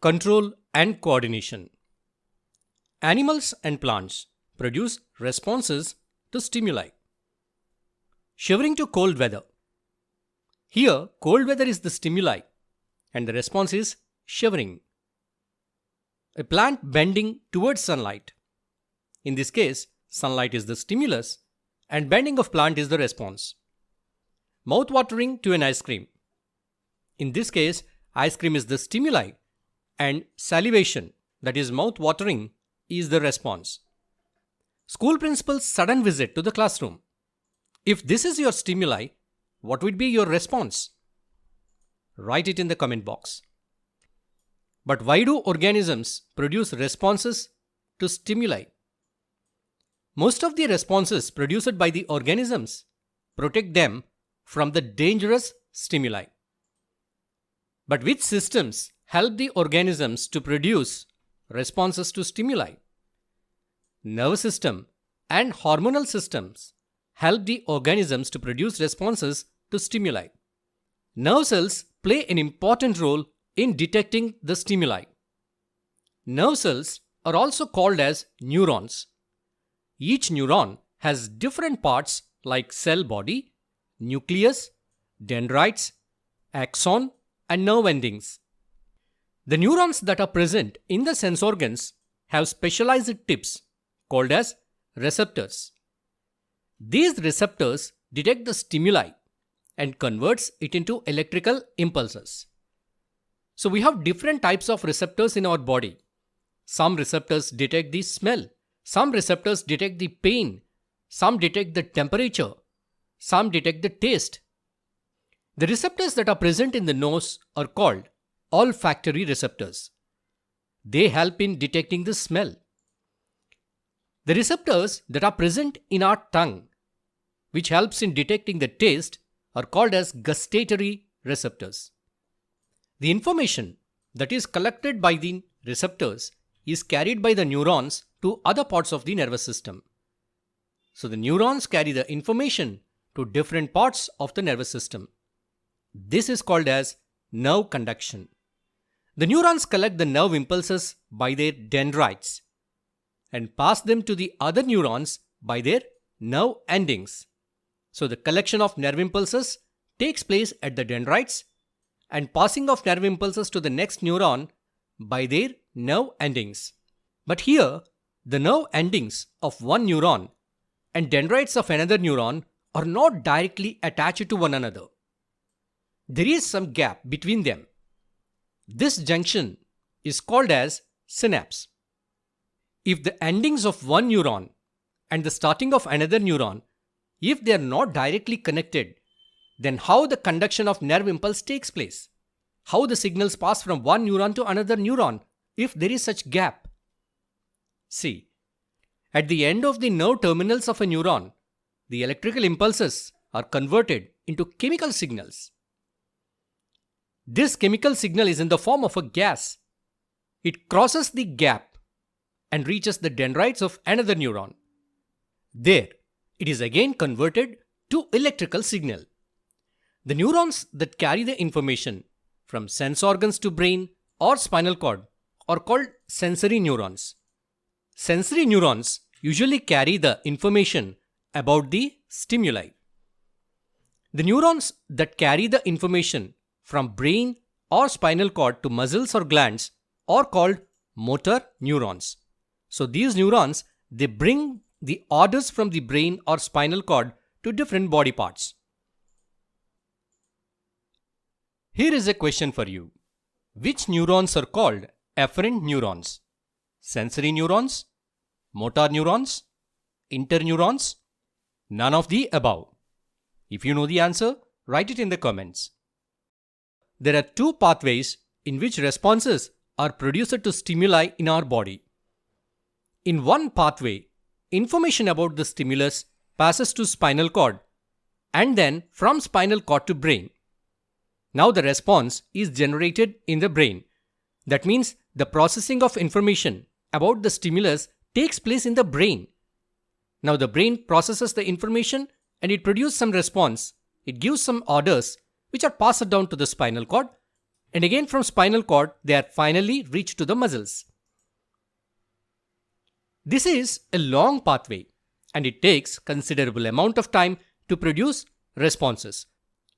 Control and coordination. Animals and plants produce responses to stimuli. Shivering to cold weather. Here, cold weather is the stimuli and the response is shivering. A plant bending towards sunlight. In this case, sunlight is the stimulus and bending of plant is the response. Mouth-watering to an ice cream. In this case, ice cream is the stimuli and salivation, that is mouth-watering, is the response. School principal's sudden visit to the classroom. If this is your stimuli, what would be your response? Write it in the comment box. But why do organisms produce responses to stimuli? Most of the responses produced by the organisms protect them from the dangerous stimuli. But which systems help the organisms to produce responses to stimuli? Nervous system and hormonal systems help the organisms to produce responses to stimuli. Nerve cells play an important role in detecting the stimuli. Nerve cells are also called as neurons. Each neuron has different parts like cell body, nucleus, dendrites, axon, and nerve endings. The neurons that are present in the sense organs have specialized tips called as receptors. These receptors detect the stimuli and converts it into electrical impulses. So we have different types of receptors in our body. Some receptors detect the smell, some receptors detect the pain, some detect the temperature, some detect the taste. The receptors that are present in the nose are called olfactory receptors. They help in detecting the smell. The receptors that are present in our tongue, which helps in detecting the taste, are called as gustatory receptors. The information that is collected by the receptors is carried by the neurons to other parts of the nervous system. So the neurons carry the information to different parts of the nervous system. This is called as nerve conduction. The neurons collect the nerve impulses by their dendrites and pass them to the other neurons by their nerve endings. So the collection of nerve impulses takes place at the dendrites and passing of nerve impulses to the next neuron by their nerve endings. But here, the nerve endings of one neuron and dendrites of another neuron are not directly attached to one another. There is some gap between them. This junction is called as synapse. If the endings of one neuron and the starting of another neuron, if they are not directly connected, then how the conduction of nerve impulse takes place? How the signals pass from one neuron to another neuron if there is such gap? See, at the end of the nerve terminals of a neuron, the electrical impulses are converted into chemical signals. This chemical signal is in the form of a gas. It crosses the gap and reaches the dendrites of another neuron. There, it is again converted to electrical signal. The neurons that carry the information from sense organs to brain or spinal cord are called sensory neurons. Sensory neurons usually carry the information about the stimuli. The neurons that carry the information from brain or spinal cord to muscles or glands are called motor neurons. So these neurons, they bring the orders from the brain or spinal cord to different body parts. Here is a question for you. Which neurons are called afferent neurons? Sensory neurons? Motor neurons? Interneurons? None of the above. If you know the answer, write it in the comments. There are two pathways in which responses are produced to stimuli in our body. In one pathway, information about the stimulus passes to spinal cord and then from spinal cord to brain. Now the response is generated in the brain. That means the processing of information about the stimulus takes place in the brain. Now the brain processes the information and it produces some response. It gives some orders which are passed down to the spinal cord And again from spinal cord, they are finally reached to the muscles. This is a long pathway and it takes considerable amount of time to produce responses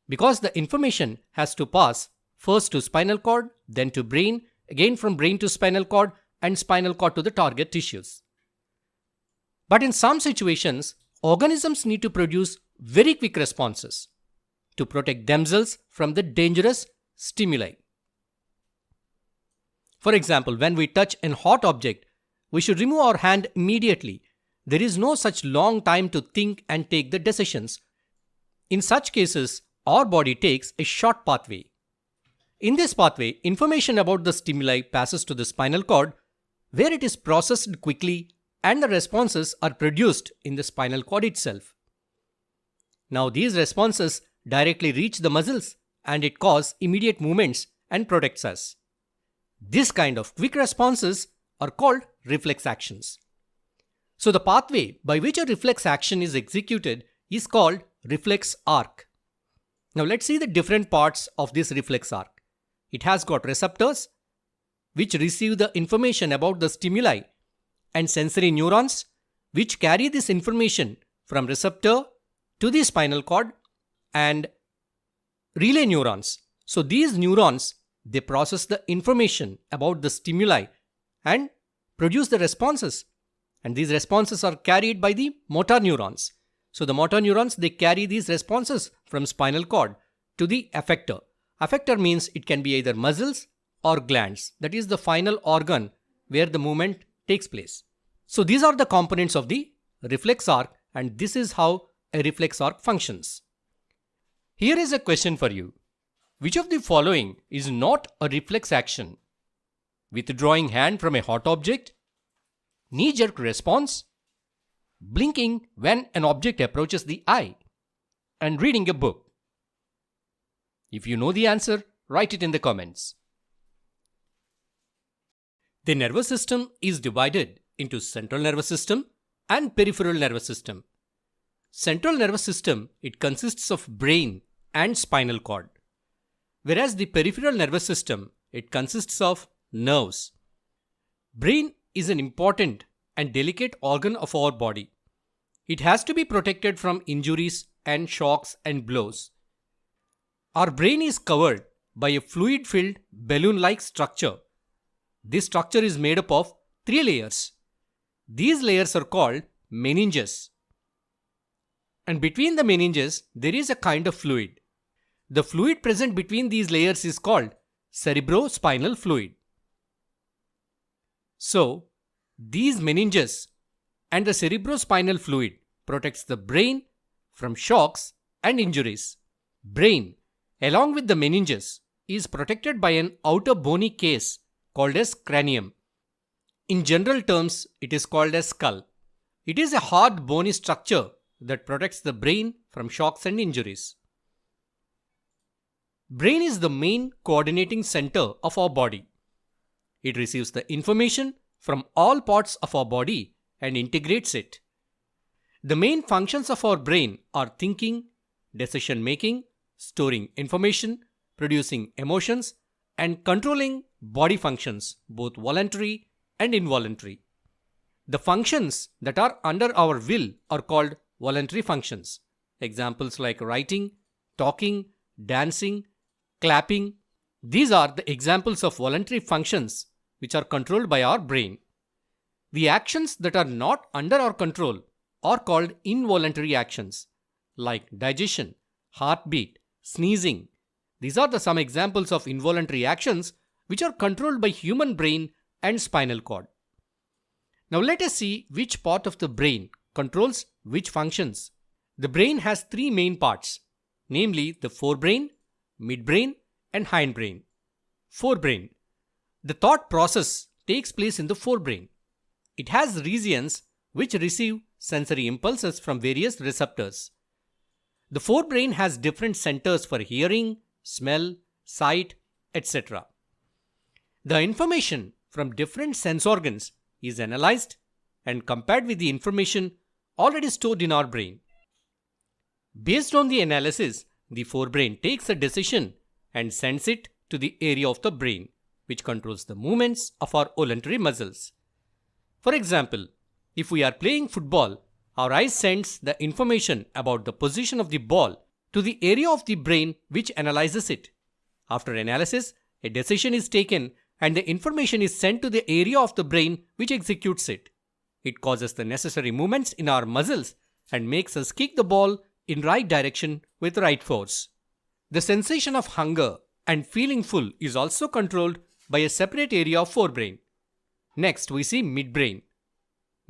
because the information has to pass first to spinal cord, then to brain, again from brain to spinal cord and spinal cord to the target tissues. But in some situations, organisms need to produce very quick responses to protect themselves from the dangerous stimuli. For example, when we touch a hot object, we should remove our hand immediately. There is no such long time to think and take the decisions. In such cases, our body takes a short pathway. In this pathway, information about the stimuli passes to the spinal cord, where it is processed quickly and the responses are produced in the spinal cord itself. Now these responses directly reach the muscles and it causes immediate movements and protects us. This kind of quick responses are called reflex actions. So the pathway by which a reflex action is executed is called reflex arc. Now let's see the different parts of this reflex arc. It has got receptors which receive the information about the stimuli and sensory neurons which carry this information from receptor to the spinal cord and relay neurons. So these neurons, they process the information about the stimuli and produce the responses. And these responses are carried by the motor neurons. So the motor neurons, they carry these responses from spinal cord to the effector. Effector means it can be either muscles or glands. That is the final organ where the movement takes place. So these are the components of the reflex arc and this is how a reflex arc functions. Here is a question for you. Which of the following is not a reflex action? Withdrawing hand from a hot object, knee-jerk response, blinking when an object approaches the eye, and reading a book. If you know the answer, write it in the comments. The nervous system is divided into central nervous system and peripheral nervous system. Central nervous system, it consists of brain and spinal cord, whereas the peripheral nervous system, it consists of nerves. Brain is an important and delicate organ of our body. It has to be protected from injuries and shocks and blows. Our brain is covered by a fluid-filled balloon-like structure. This structure is made up of 3 layers. These layers are called meninges. And between the meninges, there is a kind of fluid. The fluid present between these layers is called cerebrospinal fluid. So, these meninges and the cerebrospinal fluid protects the brain from shocks and injuries. Brain, along with the meninges, is protected by an outer bony case called as cranium. In general terms, it is called as skull. It is a hard bony structure that protects the brain from shocks and injuries. Brain is the main coordinating center of our body. It receives the information from all parts of our body and integrates it. The main functions of our brain are thinking, decision making, storing information, producing emotions, and controlling body functions, both voluntary and involuntary. The functions that are under our will are called voluntary functions. Examples like writing, talking, dancing, clapping. These are the examples of voluntary functions which are controlled by our brain. The actions that are not under our control are called involuntary actions like digestion, heartbeat, sneezing. These are some examples of involuntary actions which are controlled by human brain and spinal cord. Now let us see which part of the brain controls which functions. The brain has 3 main parts, namely the forebrain, midbrain and hindbrain. Forebrain. The thought process takes place in the forebrain. It has regions which receive sensory impulses from various receptors. The forebrain has different centers for hearing, smell, sight, etc. The information from different sense organs is analyzed and compared with the information already stored in our brain. Based on the analysis, the forebrain takes a decision and sends it to the area of the brain, which controls the movements of our voluntary muscles. For example, if we are playing football, our eye sends the information about the position of the ball to the area of the brain which analyzes it. After analysis, a decision is taken and the information is sent to the area of the brain which executes it. It causes the necessary movements in our muscles and makes us kick the ball in right direction with right force. The sensation of hunger and feeling full is also controlled by a separate area of forebrain. Next, we see midbrain.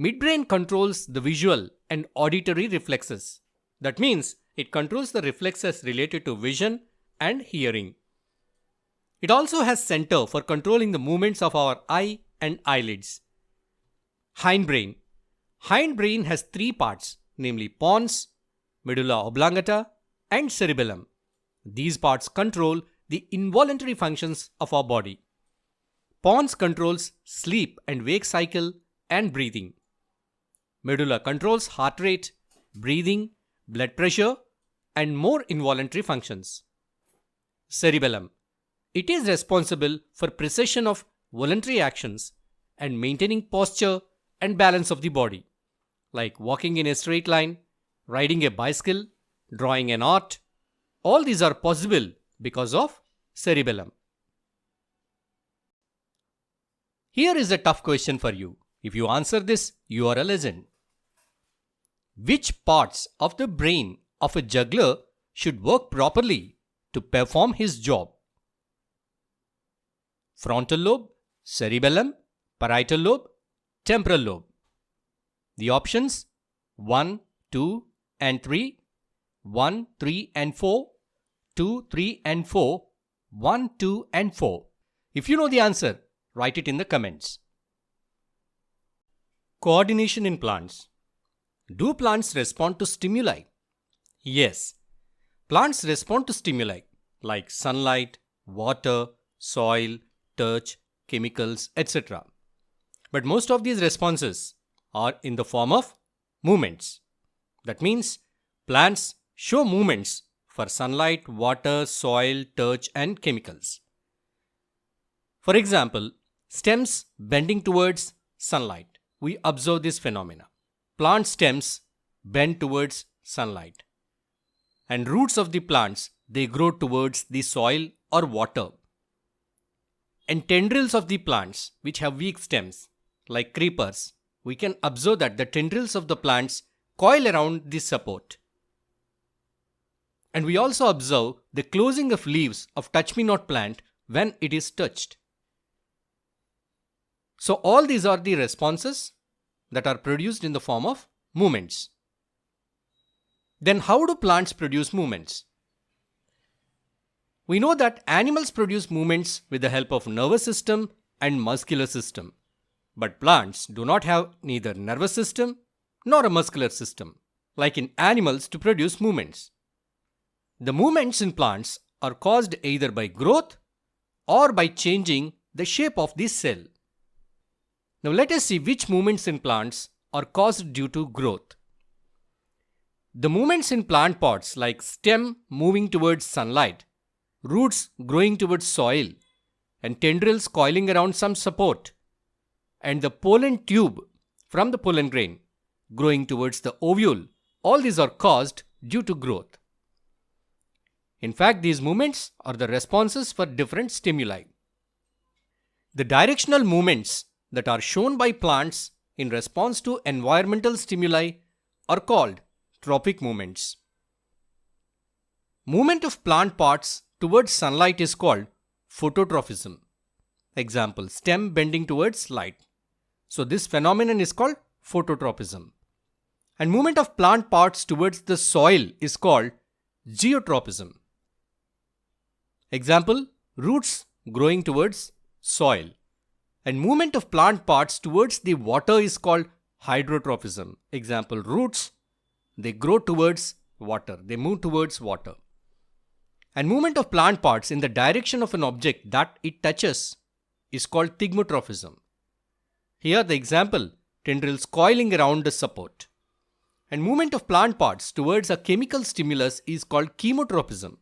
Midbrain controls the visual and auditory reflexes. That means it controls the reflexes related to vision and hearing. It also has center for controlling the movements of our eye and eyelids. Hindbrain. Hindbrain has three parts, namely pons, medulla oblongata, and cerebellum. These parts control the involuntary functions of our body. Pons controls sleep and wake cycle and breathing. Medulla controls heart rate, breathing, blood pressure, and more involuntary functions. Cerebellum. It is responsible for precision of voluntary actions and maintaining posture and balance of the body, like walking in a straight line, riding a bicycle, drawing an art. All these are possible because of cerebellum. Here is a tough question for you. If you answer this, you are a legend. Which parts of the brain of a juggler should work properly to perform his job? Frontal lobe, cerebellum, parietal lobe, temporal lobe. The options 1, 2 and 3, 1, 3 and 4, 2, 3 and 4, 1, 2 and 4. If you know the answer, write it in the comments. Coordination in plants. Do plants respond to stimuli? Yes. Plants respond to stimuli like sunlight, water, soil, touch, chemicals, etc. But most of these responses are in the form of movements. That means plants show movements for sunlight, water, soil, touch, and chemicals. For example, stems bending towards sunlight. We observe this phenomena. Plant stems bend towards sunlight. And roots of the plants, they grow towards the soil or water. And tendrils of the plants, which have weak stems, like creepers, we can observe that the tendrils of the plants coil around the support. And we also observe the closing of leaves of touch-me-not plant when it is touched. So all these are the responses that are produced in the form of movements. Then how do plants produce movements? We know that animals produce movements with the help of nervous system and muscular system. But plants do not have neither nervous system nor a muscular system, like in animals, to produce movements. The movements in plants are caused either by growth or by changing the shape of the cell. Now let us see which movements in plants are caused due to growth. The movements in plant pods like stem moving towards sunlight, roots growing towards soil, and tendrils coiling around some support, and the pollen tube from the pollen grain growing towards the ovule, all these are caused due to growth. In fact, these movements are the responses for different stimuli. The directional movements that are shown by plants in response to environmental stimuli are called trophic movements. Movement of plant parts towards sunlight is called phototrophism. Example, stem bending towards light. So this phenomenon is called phototropism. And movement of plant parts towards the soil is called geotropism. Example, roots growing towards soil. And movement of plant parts towards the water is called hydrotropism. Example, roots, they grow towards water. They move towards water. And movement of plant parts in the direction of an object that it touches is called thigmotrophism. Here the example, tendrils coiling around the support. And movement of plant parts towards a chemical stimulus is called chemotropism.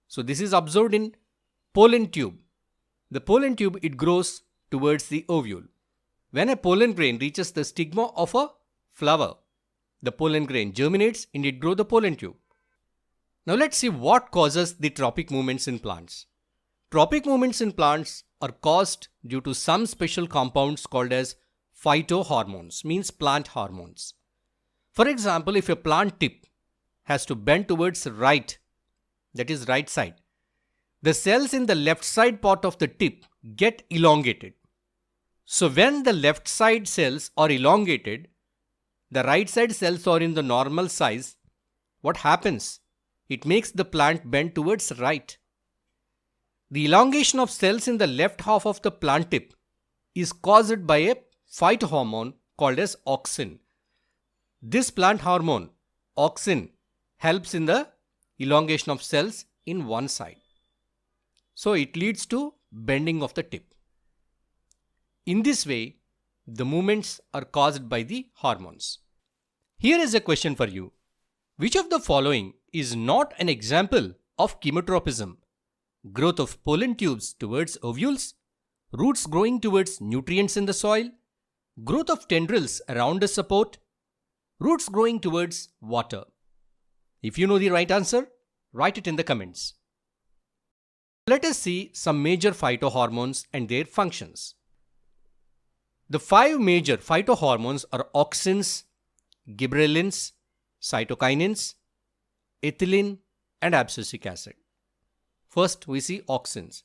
So this is observed in pollen tube. The pollen tube, it grows towards the ovule. When a pollen grain reaches the stigma of a flower, the pollen grain germinates and it grows the pollen tube. Now let's see what causes the tropic movements in plants. Tropic movements in plants are caused due to some special compounds called as phytohormones, means plant hormones. For example, if a plant tip has to bend towards right, that is right side, the cells in the left side part of the tip get elongated. So when the left side cells are elongated, the right side cells are in the normal size, what happens? It makes the plant bend towards right. The elongation of cells in the left half of the plant tip is caused by a phytohormone called as auxin. This plant hormone, auxin, helps in the elongation of cells in one side. So it leads to bending of the tip. In this way, the movements are caused by the hormones. Here is a question for you. Which of the following is not an example of chemotropism? Growth of pollen tubes towards ovules, roots growing towards nutrients in the soil, growth of tendrils around a support, roots growing towards water. If you know the right answer, write it in the comments. Let us see some major phytohormones and their functions. The 5 major phytohormones are auxins, gibberellins, cytokinins, ethylene and abscisic acid. First, we see auxins.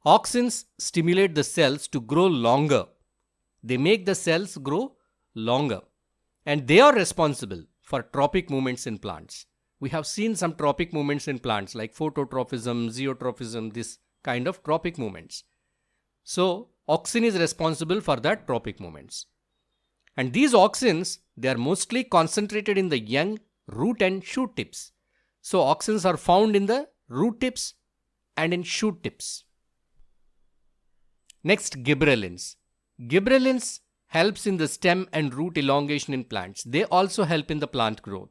Auxins stimulate the cells to grow longer. They make the cells grow longer. And they are responsible for tropic movements in plants. We have seen some tropic movements in plants like phototrophism, zeotrophism, this kind of tropic movements. So, auxin is responsible for that tropic movements. And these auxins, they are mostly concentrated in the young root and shoot tips. So, auxins are found in the root tips and in shoot tips. Next, gibberellins. Gibberellins helps in the stem and root elongation in plants. They also help in the plant growth.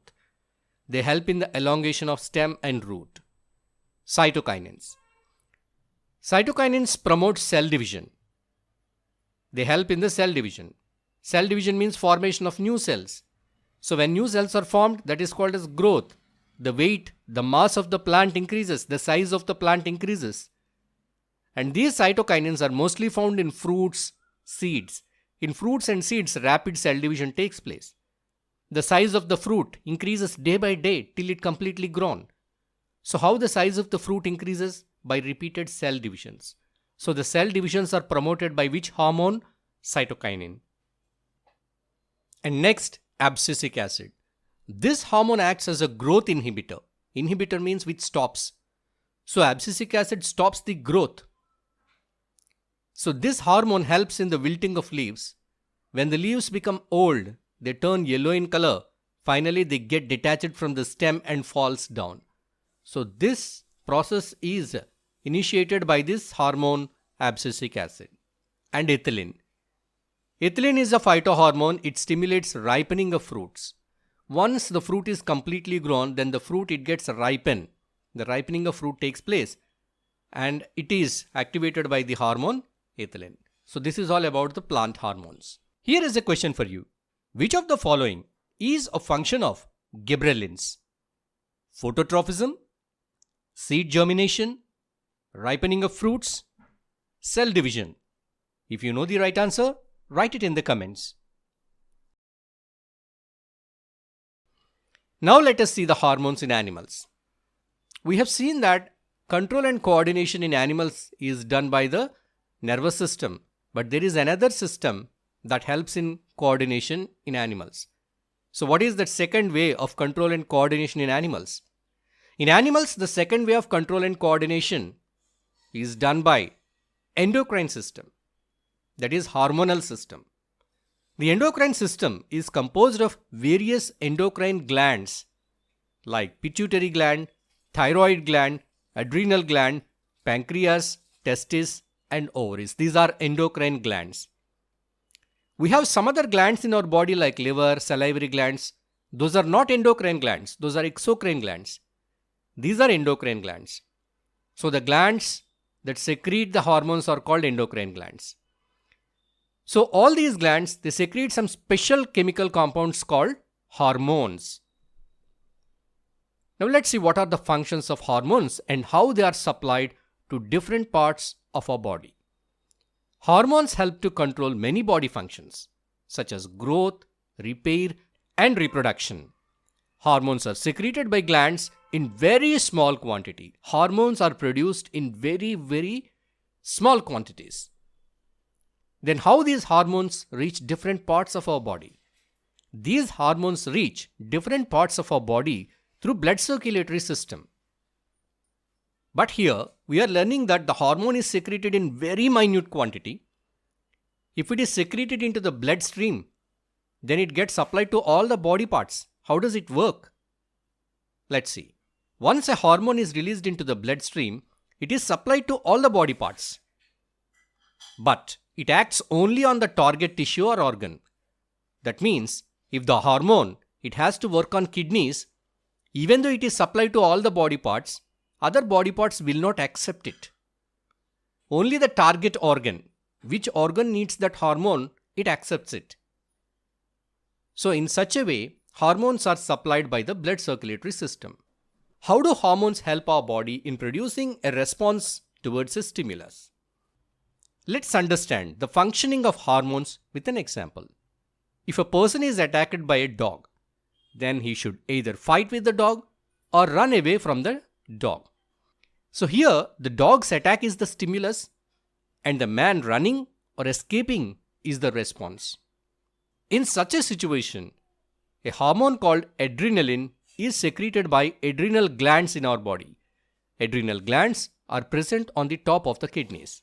They help in the elongation of stem and root. Cytokinins. Cytokinins promote cell division. They help in the cell division. Cell division means formation of new cells. So when new cells are formed, that is called as growth. The weight, the mass of the plant increases, the size of the plant increases. And these cytokinins are mostly found in fruits, seeds. In fruits and seeds, rapid cell division takes place. The size of the fruit increases day by day till it completely grown. So how the size of the fruit increases? By repeated cell divisions. So the cell divisions are promoted by which hormone? Cytokinin. And next, abscisic acid. This hormone acts as a growth inhibitor. Inhibitor means which stops. So abscisic acid stops the growth. So this hormone helps in the wilting of leaves. When the leaves become old, they turn yellow in color. Finally, they get detached from the stem and falls down. So this process is initiated by this hormone abscisic acid. And ethylene. Ethylene is a phytohormone. It stimulates ripening of fruits. Once the fruit is completely grown, then the fruit it gets ripened. The ripening of fruit takes place and it is activated by the hormone ethylene. So this is all about the plant hormones. Here is a question for you. Which of the following is a function of gibberellins? Phototrophism, seed germination, ripening of fruits, cell division. If you know the right answer, write it in the comments. Now let us see the hormones in animals. We have seen that control and coordination in animals is done by the nervous system, but there is another system that helps in coordination in animals. So what is that second way of control and coordination in animals? In animals, the second way of control and coordination is done by endocrine system, that is hormonal system. The endocrine system is composed of various endocrine glands like pituitary gland, thyroid gland, adrenal gland, pancreas, testes and ovaries. These are endocrine glands. We have some other glands in our body like liver, salivary glands. Those are not endocrine glands. Those are exocrine glands. These are endocrine glands. So the glands that secrete the hormones are called endocrine glands. So all these glands, they secrete some special chemical compounds called hormones. Now let's see what are the functions of hormones and how they are supplied to different parts of our body. Hormones help to control many body functions such as growth, repair, and reproduction. Hormones are secreted by glands in very small quantity. Hormones are produced in very small quantities. Then how these hormones reach different parts of our body? These hormones reach different parts of our body through blood circulatory system. But here we are learning that the hormone is secreted in very minute quantity. If it is secreted into the bloodstream, then it gets supplied to all the body parts. How does it work? Let's see. Once a hormone is released into the bloodstream, it is supplied to all the body parts. But it acts only on the target tissue or organ. That means if the hormone, it has to work on kidneys, even though it is supplied to all the body parts, other body parts will not accept it. Only the target organ, which organ needs that hormone, it accepts it. So in such a way, hormones are supplied by the blood circulatory system. How do hormones help our body in producing a response towards a stimulus? Let's understand the functioning of hormones with an example. If a person is attacked by a dog, then he should either fight with the dog or run away from the dog. So here the dog's attack is the stimulus and the man running or escaping is the response. In such a situation, a hormone called adrenaline is secreted by adrenal glands in our body. Adrenal glands are present on the top of the kidneys.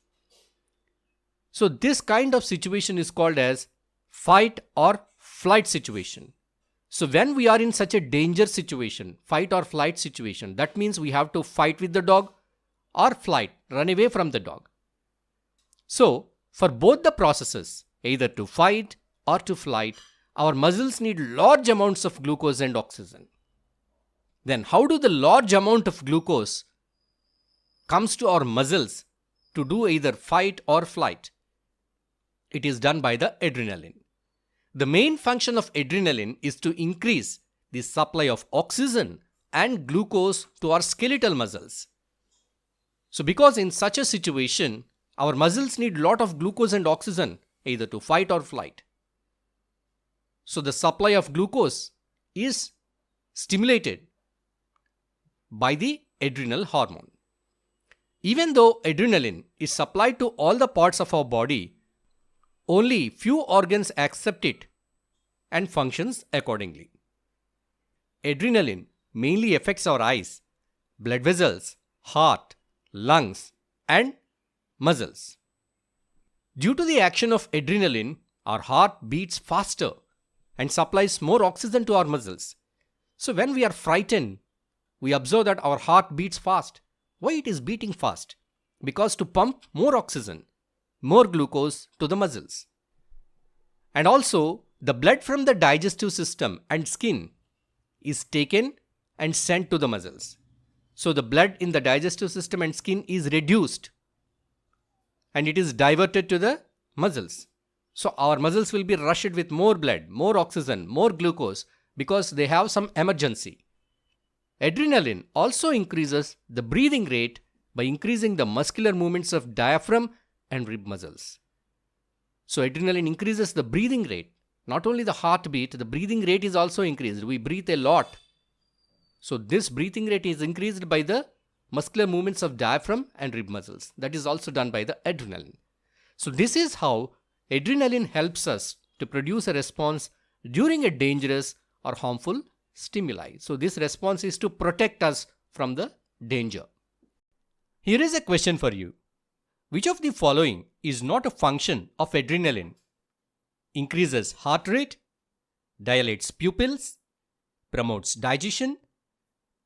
So this kind of situation is called as fight or flight situation. So when we are in such a danger situation, fight or flight situation, that means we have to fight with the dog or flight, run away from the dog. So for both the processes, either to fight or to flight, our muscles need large amounts of glucose and oxygen. Then how do the large amount of glucose comes to our muscles to do either fight or flight? It is done by the adrenaline. The main function of adrenaline is to increase the supply of oxygen and glucose to our skeletal muscles. So because in such a situation, our muscles need lot of glucose and oxygen either to fight or flight. So the supply of glucose is stimulated by the adrenal hormone. Even though adrenaline is supplied to all the parts of our body, only few organs accept it and functions accordingly. Adrenaline mainly affects our eyes, blood vessels, heart, lungs, and muscles. Due to the action of adrenaline, our heart beats faster and supplies more oxygen to our muscles. So when we are frightened, we observe that our heart beats fast. Why it is beating fast? Because to pump more oxygen, more glucose to the muscles. And also, the blood from the digestive system and skin is taken and sent to the muscles. So the blood in the digestive system and skin is reduced and it is diverted to the muscles. So our muscles will be rushed with more blood, more oxygen, more glucose because they have some emergency. Adrenaline also increases the breathing rate by increasing the muscular movements of diaphragm and rib muscles. So adrenaline increases the breathing rate. Not only the heartbeat, the breathing rate is also increased. We breathe a lot. So this breathing rate is increased by the muscular movements of diaphragm and rib muscles. That is also done by the adrenaline. So this is how adrenaline helps us to produce a response during a dangerous or harmful stimuli. So this response is to protect us from the danger. Here is a question for you. Which of the following is not a function of adrenaline? Increases heart rate, dilates pupils, promotes digestion,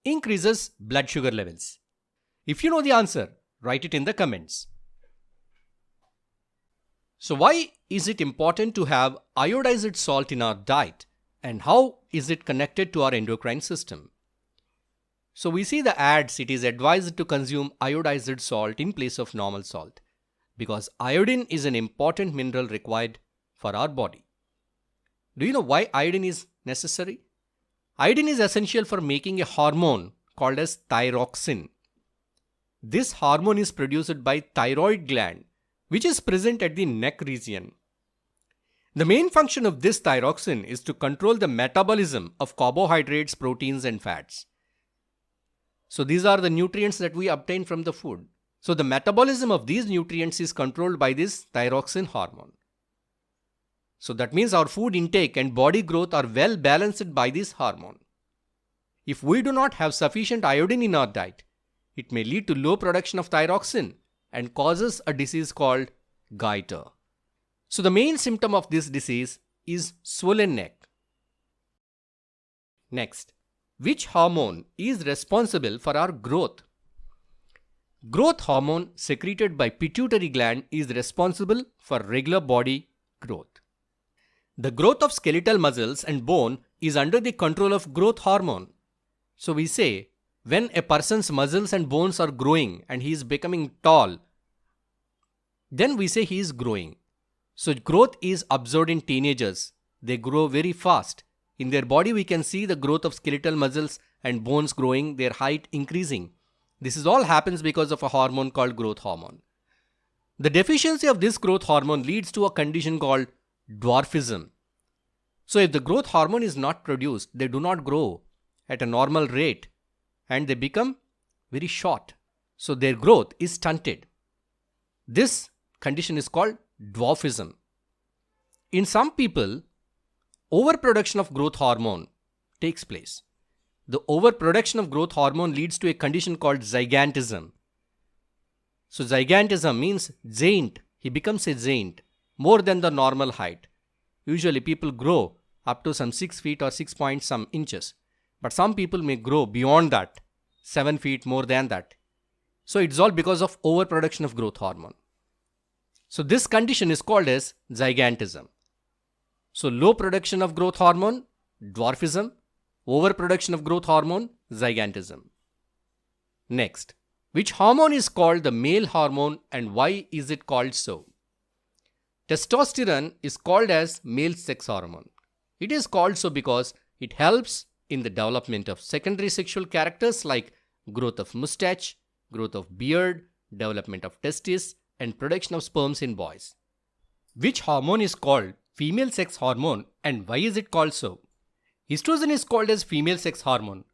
increases blood sugar levels. If you know the answer, write it in the comments. So why is it important to have iodized salt in our diet and how is it connected to our endocrine system? So we see the ads, it is advised to consume iodized salt in place of normal salt because iodine is an important mineral required for our body. Do you know why iodine is necessary? Iodine is essential for making a hormone called as thyroxine. This hormone is produced by thyroid gland, which is present at the neck region. The main function of this thyroxine is to control the metabolism of carbohydrates, proteins and fats. So these are the nutrients that we obtain from the food. So the metabolism of these nutrients is controlled by this thyroxine hormone. So that means our food intake and body growth are well balanced by this hormone. If we do not have sufficient iodine in our diet, it may lead to low production of thyroxine and causes a disease called goiter. So the main symptom of this disease is swollen neck. Next, which hormone is responsible for our growth? Growth hormone secreted by pituitary gland is responsible for regular body growth. The growth of skeletal muscles and bone is under the control of growth hormone. So we say when a person's muscles and bones are growing and he is becoming tall, then we say he is growing. So growth is observed in teenagers. They grow very fast. In their body we can see the growth of skeletal muscles and bones growing, their height increasing. This is all happens because of a hormone called growth hormone. The deficiency of this growth hormone leads to a condition called dwarfism. So if the growth hormone is not produced, they do not grow at a normal rate and they become very short. So their growth is stunted. This condition is called dwarfism. In some people, overproduction of growth hormone takes place. The overproduction of growth hormone leads to a condition called gigantism. So gigantism means giant. He becomes a giant, more than the normal height. Usually people grow up to some 6 feet or 6 point some inches. But some people may grow beyond that, 7 feet, more than that. So it's all because of overproduction of growth hormone. So this condition is called as gigantism. So low production of growth hormone, dwarfism. Overproduction of growth hormone, gigantism. Next, which hormone is called the male hormone and why is it called so? Testosterone is called as male sex hormone. It is called so because it helps in the development of secondary sexual characters like growth of mustache, growth of beard, development of testes, and production of sperms in boys. Which hormone is called female sex hormone and why is it called so? Estrogen is called as female sex hormone.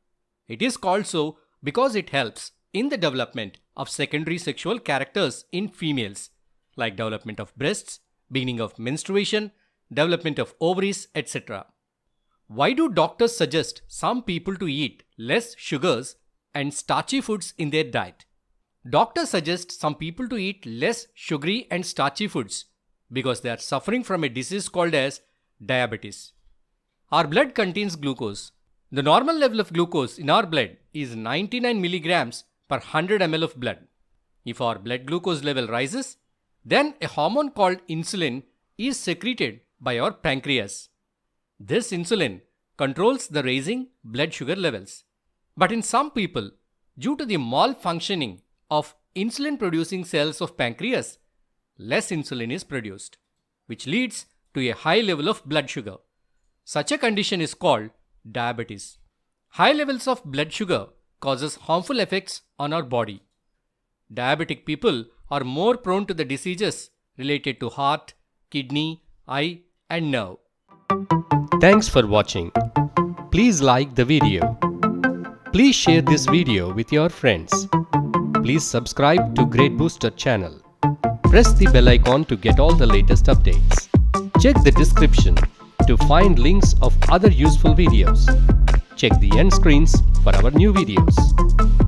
It is called so because it helps in the development of secondary sexual characters in females like development of breasts, beginning of menstruation, development of ovaries, etc. Why do doctors suggest some people to eat less sugars and starchy foods in their diet? Doctors suggest some people to eat less sugary and starchy foods because they are suffering from a disease called as diabetes. Our blood contains glucose. The normal level of glucose in our blood is 99 milligrams per 100 ml of blood. If our blood glucose level rises, then a hormone called insulin is secreted by our pancreas. This insulin controls the raising blood sugar levels. But in some people, due to the malfunctioning of insulin producing cells of pancreas, less insulin is produced, which leads to a high level of blood sugar. Such a condition is called diabetes. High levels of blood sugar causes harmful effects on our body. Diabetic people are more prone to the diseases related to heart, kidney, eye, and nerve. Thanks for watching. Please like the video. Please share this video with your friends. Please subscribe to Grade Booster channel. Press the bell icon to get all the latest updates. Check the description to find links of other useful videos. Check the end screens for our new videos.